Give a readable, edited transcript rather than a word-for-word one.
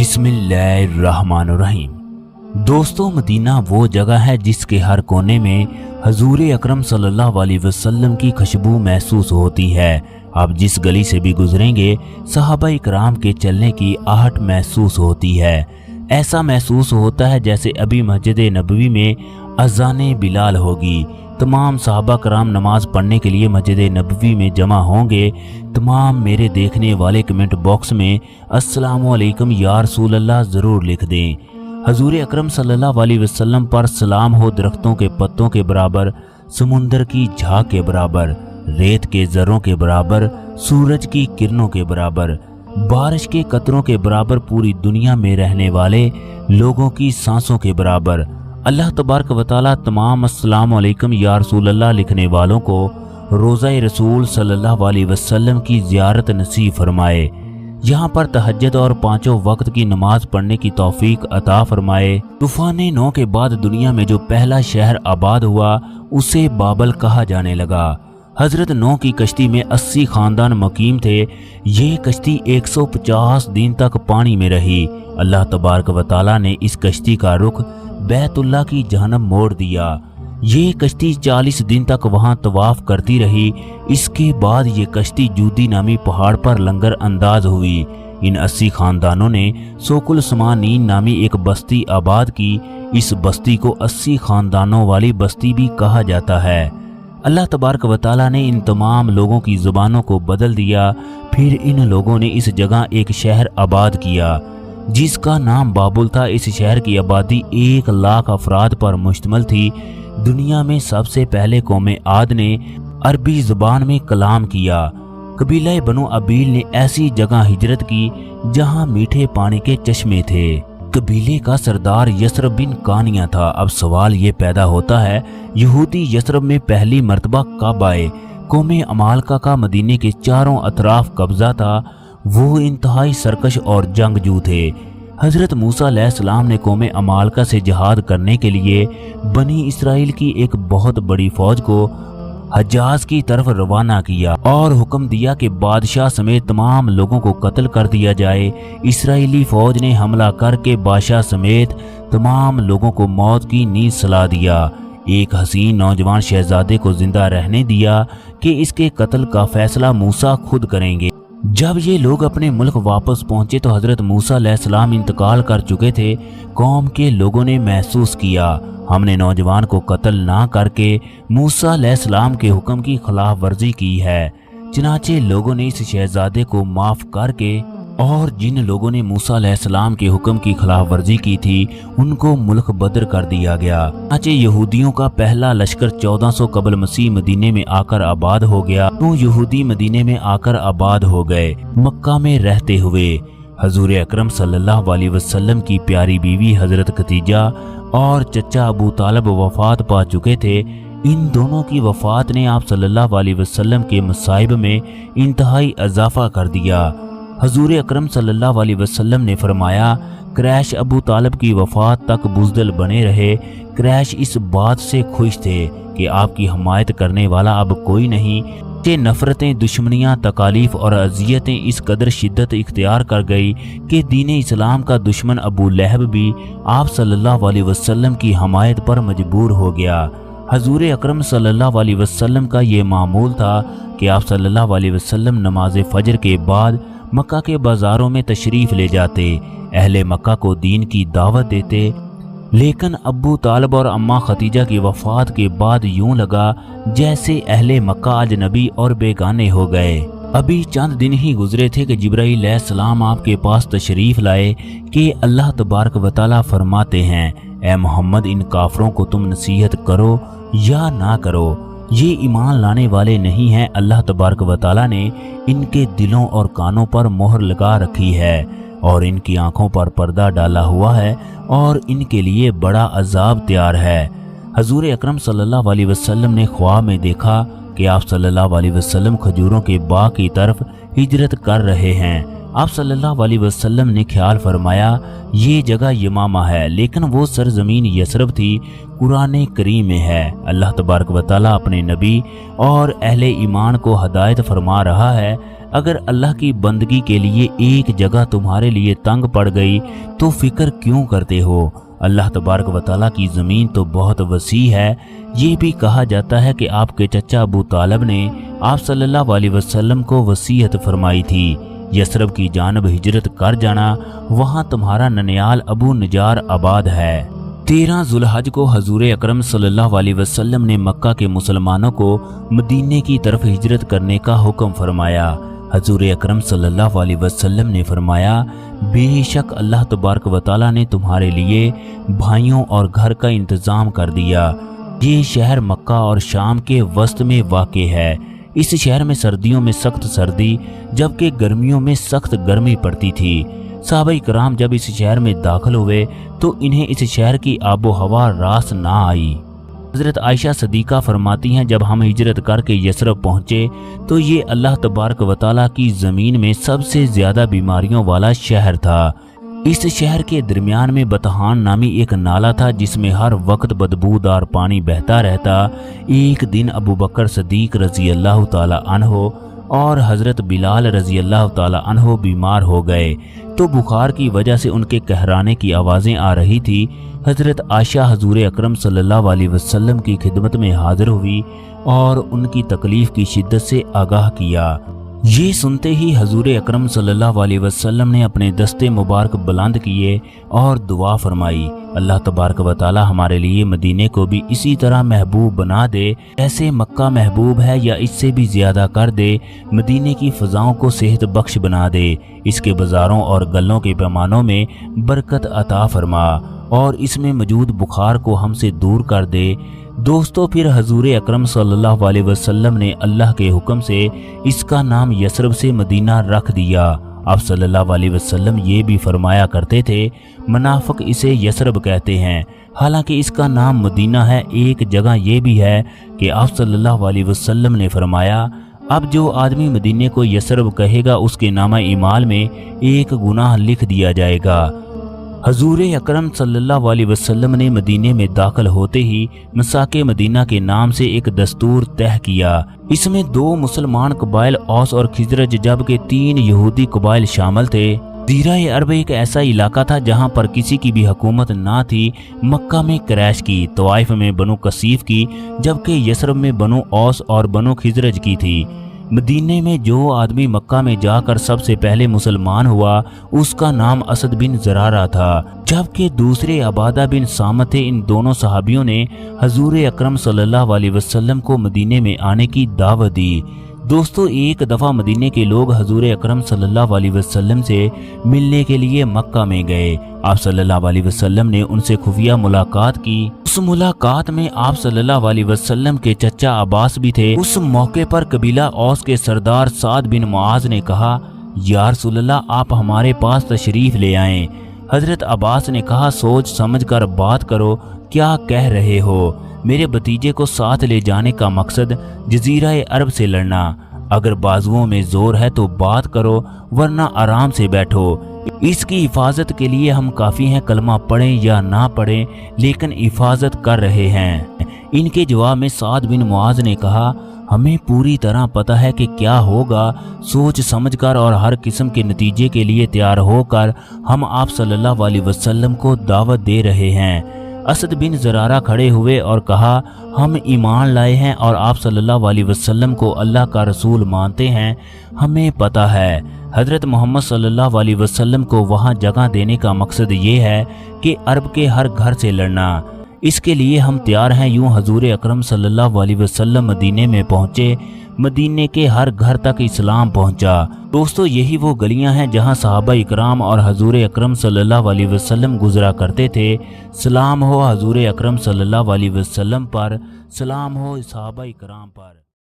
बिस्मिल्लाहिर्रहमानिर्रहीम। दोस्तों, मदीना वो जगह है जिसके हर कोने में हजूर अकरम सल्लल्लाहु अलैहि वसल्लम की खुशबू महसूस होती है। आप जिस गली से भी गुजरेंगे सहाबा इकराम के चलने की आहट महसूस होती है। ऐसा महसूस होता है जैसे अभी मस्जिद नबवी में अज़ान बिलाल होगी। तमाम सहाबा कराम नमाज पढ़ने के लिए मस्जिद नबवी में जमा होंगे। तमाम मेरे देखने वाले कमेंट बॉक्स में अस्सलामु अलैकुम या रसूल अल्लाह ज़रूर लिख दें। हजूर अकरम सल्लल्लाहु अलैहि वसल्लम पर सलाम हो। दरख्तों के पत्तों के बराबर, समुंदर की झाग के बराबर, रेत के ज़र्रों के बराबर, सूरज की किरणों के बराबर, बारिश के कतरों के बराबर, पूरी दुनिया में रहने वाले लोगों की सांसों के बराबर। अल्लाह तबारक व तआला तमाम अस्सलामु अलैकुम या रसूल अल्लाह लिखने वालों को रोज़ा रसूल सल्लल्लाहु अलैहि वसल्लम की ज़ियारत नसीब फरमाए। यहाँ पर तहज्जुद और पांचों वक्त की नमाज पढ़ने की तौफीक अता फरमाए। तूफान नौ के बाद दुनिया में जो पहला शहर आबाद हुआ उसे बाबल कहा जाने लगा। हजरत नूह की कश्ती में 80 खानदान मुकीम थे। ये कश्ती 150 दिन तक पानी में रही। अल्लाह तबारक व तआला ने इस कश्ती का रुख बैतुल्लाह की जहनम मोड़ दिया। ये कश्ती 40 दिन तक वहां तवाफ करती रही। इसके बाद ये कश्ती जूदी नामी पहाड़ पर लंगर अंदाज हुई। इन 80 खानदानों ने सोकुल समानीन नामी एक बस्ती आबाद की। इस बस्ती को 80 खानदानों वाली बस्ती भी कहा जाता है। अल्लाह तबारक व तआला ने इन तमाम लोगों की ज़ुबानों को बदल दिया। फिर इन लोगों ने इस जगह एक शहर आबाद किया जिसका नाम बाबुल था। इस शहर की आबादी 1 लाख अफराद पर मुश्तमिल थी। दुनिया में सबसे पहले कौम आद ने अरबी ज़ुबान में कलाम किया। कबीला बनु अबील ने ऐसी जगह हिजरत की जहां मीठे पानी के चश्मे थे। कबीले का सरदार यसरब बिन कानिया था। अब सवाल ये पैदा होता है, यहूदी यसरब में पहली मर्तबा कब आए? कौम अमालका का मदीने के चारों अतराफ कब्जा था। वो इंतहाई सरकश और जंगजू थे। हजरत मूसा अलैहिस्सलाम ने कौम अमालका से जिहाद करने के लिए बनी इसराइल की एक बहुत बड़ी फौज को हजाज की तरफ रवाना किया और हुक्म दिया कि बादशाह समेत तमाम लोगों को कत्ल कर दिया जाए। इसराइली फौज ने हमला करके बादशाह समेत तमाम लोगों को मौत की नींद सुला दिया। एक हसीन नौजवान शहजादे को जिंदा रहने दिया कि इसके कत्ल का फैसला मूसा खुद करेंगे। जब ये लोग अपने मुल्क वापस पहुंचे तो हजरत मूसा अलैहिस्सलाम इंतकाल कर चुके थे। कौम के लोगों ने महसूस किया हमने नौजवान को कत्ल ना करके मूसा अलैहिस्सलाम के हुक्म की खिलाफ वर्जी की है। चनाचे लोगों ने इस शहजादे को माफ करके और जिन लोगों ने मूसा अलैहिस्सलाम के हुक्म की खिलाफ वर्जी की थी उनको मुल्क बदर कर दिया गया। चनाचे यहूदियों का पहला लश्कर 1400 कबल मसीह मदीने में आकर आबाद हो गया। तो यहूदी मदीने में आकर आबाद हो गए। मक्का में रहते हुए हजूर अकरम सल्लल्लाहु अलैहि वसल्लम की प्यारी बीवी हजरत खदीजा और चचा अबू तालिब वफात पा चुके थे। इन दोनों की वफात ने आप सल्लल्लाहु अलैहि वसल्लम के मसाइब में इंतहाई इजाफा कर दिया। हजूर अकरम सल्लल्लाहु अलैहि वसल्लम ने फरमाया, क्रैश अबू तालिब की वफात तक बुज़दिल बने रहे। क्रैश इस बात से खुश थे कि आपकी हमायत करने वाला अब कोई नहीं। कि नफरतें, दुश्मनियाँ, तकालीफ और अजियतें इस कदर शिद्दत इख्तियार कर गई कि दीन इस्लाम का दुश्मन अबू लहब भी आप सल्लल्लाहु अलैहि वसल्लम की हमायत पर मजबूर हो गया। हजूर अकरम सल्लल्लाहु अलैहि वसल्लम का ये मामूल था कि आप सल्लल्लाहु अलैहि वसल्लम नमाज फजर के बाद मक्का के बाजारों में तशरीफ ले जाते, अहले मक्का को दीन की दावत देते। लेकिन अब्बू तालिब और अम्मा खदीजा की वफात के बाद यूं लगा जैसे अहले मक्का अजनबी और बेगाने हो गए। अभी चंद दिन ही गुजरे थे कि जिब्राईल अलैहिस्सलाम आपके पास तशरीफ लाए कि अल्लाह तबारक व तआला फरमाते हैं, ए मोहम्मद, इन काफरों को तुम नसीहत करो या ना करो, ये ईमान लाने वाले नहीं हैं। अल्लाह तबारक व तआला ने इनके दिलों और कानों पर मोहर लगा रखी है और इनकी आंखों पर पर्दा डाला हुआ है और इनके लिए बड़ा अजाब तैयार है। हजूर अकरम सल्लल्लाहु अलैहि वसल्लम ने ख्वाब में देखा कि आप सल्लल्लाहु अलैहि वसल्लम खजूरों के बाग की तरफ हिजरत कर रहे हैं। आप सल्लल्लाहु अलैहि वसल्लम ने ख्याल फरमाया ये जगह यमामा है, लेकिन वो सरजमीन यसरब थी, कुरान करीम में है। अल्लाह तबारक व तआला अपने नबी और अहले ईमान को हदायत फरमा रहा है, اگر اللہ کی بندگی کے لیے ایک جگہ تمہارے لیے تنگ پڑ گئی تو فکر کیوں کرتے ہو؟ اللہ تبارک و تعالیٰ کی زمین تو بہت وسیع ہے۔ یہ بھی کہا جاتا ہے کہ آپ کے چچا ابو طالب نے آپ صلی اللہ علیہ وسلم کو وصیت فرمائی تھی، یثرب کی جانب ہجرت کر جانا، وہاں تمہارا ننیال ابو نجار آباد ہے۔ 13 ذوالحج کو حضور اکرم صلی اللہ علیہ وسلم نے مکہ کے مسلمانوں کو مدینے کی طرف ہجرت کرنے کا حکم فرمایا۔ حضور اکرم صلی اللہ علیہ وسلم نے فرمایا، بے شک اللہ تبارک و تعالیٰ نے تمہارے لیے بھائیوں اور گھر کا انتظام کر دیا۔ یہ شہر مکہ اور شام کے وسط میں واقع ہے۔ اس شہر میں سردیوں میں سخت سردی جبکہ گرمیوں میں سخت گرمی پڑتی تھی۔ صحابہ کرام جب اس شہر میں داخل ہوئے تو انہیں اس شہر کی آب و ہوا راس نہ آئی۔ حضرت عائشہ صدیقہ فرماتی ہیں، جب ہم ہجرت کر کے یثرب پہنچے تو یہ اللہ تبارک و تعالیٰ کی زمین میں سب سے زیادہ بیماریوں والا شہر تھا۔ اس شہر کے درمیان میں بطحان نامی ایک نالا تھا جس میں ہر وقت بدبودار پانی بہتا رہتا۔ ایک دن ابو بکر صدیق رضی اللہ تعالی عنہ اور حضرت بلال رضی اللہ تعالی عنہ بیمار ہو گئے تو بخار کی وجہ سے ان کے کہرانے کی آوازیں آ رہی تھی۔ حضرت عائشہ حضور اکرم صلی اللہ علیہ وسلم کی خدمت میں حاضر ہوئی اور ان کی تکلیف کی شدت سے آگاہ کیا۔ یہ سنتے ہی حضور اکرم صلی اللہ علیہ وسلم نے اپنے دستے مبارک بلند کیے اور دعا فرمائی، اللہ تبارک و تعالی ہمارے لیے مدینے کو بھی اسی طرح محبوب بنا دے ایسے مکہ محبوب ہے یا اس سے بھی زیادہ کر دے۔ مدینے کی فضاؤں کو صحت بخش بنا دے، اس کے بازاروں اور گلوں کے پیمانوں میں برکت عطا فرما اور اس میں موجود بخار کو ہم سے دور کر دے۔ دوستو، پھر حضور اکرم صلی اللہ علیہ وسلم نے اللہ کے حکم سے اس کا نام یثرب سے مدینہ رکھ دیا۔ آپ صلی اللہ علیہ وسلم یہ بھی فرمایا کرتے تھے، منافق اسے یثرب کہتے ہیں، حالانکہ اس کا نام مدینہ ہے۔ ایک جگہ یہ بھی ہے کہ آپ صلی اللہ علیہ وسلم نے فرمایا، اب جو آدمی مدینے کو یثرب کہے گا اس کے نامہ اعمال میں ایک گناہ لکھ دیا جائے گا۔ حضور اکرم صلی اللہ علیہ وسلم نے مدینے میں داخل ہوتے ہی مساک مدینہ کے نام سے ایک دستور طے کیا۔ اس میں 2 مسلمان قبائل اوس اور خزرج جبکہ 3 یہودی قبائل شامل تھے۔ جزیرہ عرب ایک ایسا علاقہ تھا جہاں پر کسی کی بھی حکومت نہ تھی۔ مکہ میں قریش کی، طائف میں بنو کثیف کی، جبکہ یثرب میں بنو اوس اور بنو خزرج کی تھی۔ مدینے میں جو آدمی مکہ میں جا کر سب سے پہلے مسلمان ہوا اس کا نام اسد بن زرارہ تھا، جبکہ دوسرے عبادہ بن صامت تھے۔ ان دونوں صحابیوں نے حضور اکرم صلی اللہ علیہ وسلم کو مدینے میں آنے کی دعوت دی۔ دوستو، ایک دفعہ مدینے کے لوگ حضور اکرم صلی اللہ علیہ وسلم سے ملنے کے لیے مکہ میں گئے۔ آپ صلی اللہ علیہ وسلم نے ان سے خفیہ ملاقات کی۔ اس ملاقات میں آپ صلی اللہ علیہ وسلم کے چچا عباس بھی تھے۔ اس موقع پر قبیلہ اوس کے سردار سعد بن معاذ نے کہا، یا رسول اللہ، آپ ہمارے پاس تشریف لے آئیں۔ حضرت عباس نے کہا، سوچ سمجھ کر بات کرو، کیا کہہ رہے ہو؟ میرے بھتیجے کو ساتھ لے جانے کا مقصد جزیرہ عرب سے لڑنا، اگر بازوؤں میں زور ہے تو بات کرو ورنہ آرام سے بیٹھو۔ اس کی حفاظت کے لیے ہم کافی ہیں، کلمہ پڑھیں یا نہ پڑھیں لیکن حفاظت کر رہے ہیں۔ ان کے جواب میں سعد بن معاذ نے کہا، ہمیں پوری طرح پتہ ہے کہ کیا ہوگا، سوچ سمجھ کر اور ہر قسم کے نتیجے کے لیے تیار ہو کر ہم آپ صلی اللہ علیہ وسلم کو دعوت دے رہے ہیں۔ اسد بن زرارہ کھڑے ہوئے اور کہا، ہم ایمان لائے ہیں اور آپ صلی اللہ علیہ وسلم کو اللہ کا رسول مانتے ہیں۔ ہمیں پتہ ہے حضرت محمد صلی اللہ علیہ وسلم کو وہاں جگہ دینے کا مقصد یہ ہے کہ عرب کے ہر گھر سے لڑنا، اس کے لیے ہم تیار ہیں۔ یوں حضور اکرم صلی اللہ علیہ وسلم مدینے میں پہنچے، مدینے کے ہر گھر تک اسلام پہنچا۔ دوستو، یہی وہ گلیاں ہیں جہاں صحابہ اکرام اور حضور اکرم صلی اللہ علیہ وسلم گزرا کرتے تھے۔ سلام ہو حضور اکرم صلی اللہ علیہ وسلم پر، سلام ہو صحابہ اکرام پر۔